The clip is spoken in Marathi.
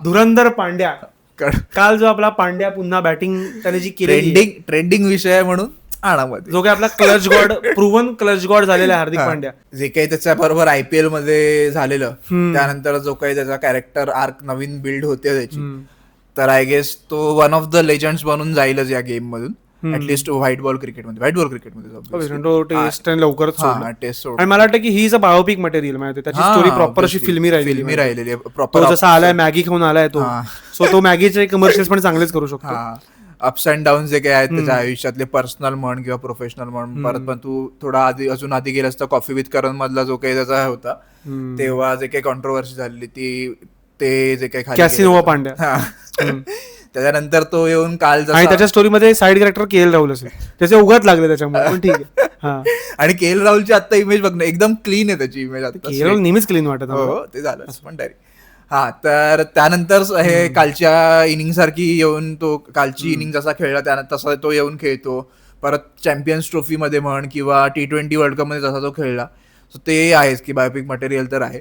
धुरंधर पांड्या. काल जो आपला पांड्या पुन्हा बॅटिंग त्याने जी केली, ट्रेंडिंग विषय आहे म्हणून आणामध्ये, जो काही आपला clutch God, proven clutch God झालेला आहे हार्दिक पांड्या. जे काही त्याच्या बरोबर IPL मध्ये झालेलं, त्यानंतर जो काही त्याचा कॅरेक्टर आर्क नवीन बिल्ड होते त्याची, तर आय गेस तो वन ऑफ द लेजंड्स बनून जाईलच या गेम मधून, ऍटलिस्ट व्हाईट बॉल क्रिकेटमध्ये टेस्ट लवकरच सोडला. टेस्ट सोड. आणि मला वाटतं की he is a biopic material, माहिती त्याची स्टोरी प्रॉपर अशी फिल्मी राहिलेली प्रॉपर. तो जसा आलाय मॅगी खाऊन आलाय तो, सो तो मॅगीचे कमर्शियल्स पण चांगलेच करू शकतो. अप्स अँड डाऊन जे काही आहेत त्याच्या आयुष्यातले, पर्सनल म्हण किंवा प्रोफेशनल म्हण. परत पण तू थोडा अजून आधी गेलास तर कॉफी विथ करण मधला जो काही त्याचा होता, तेव्हा जे काही कॉन्ट्रोवर्सी झालेली ते जे काही कॅसिनोवा पांड्या, त्याच्यानंतर तो येऊन काल आणि त्याच्या स्टोरीमध्ये साईड कॅरेक्टर KL राहुल असेल, त्याचे उगाच लागले त्याच्यामुळे, पण ठीक आहे. आणि KL राहुलची आता इमेज बघ ना, एकदम क्लीन आहे त्याची इमेज आता. KL राहुल नेहमीच क्लीन वाटत. हो ते झालं पण तरी. तर त्यानंतर हे कालच्या इनिंग सारखी येऊन, तो कालची इनिंग जसा खेळला त्यानंतर तसा तो येऊन खेळतो. परत चॅम्पियन्स ट्रॉफी मध्ये म्हण किंवा T20 वर्ल्ड कप मध्ये जसा तो खेळला, ते आहेच की बायोपिक मटेरियल तर आहे.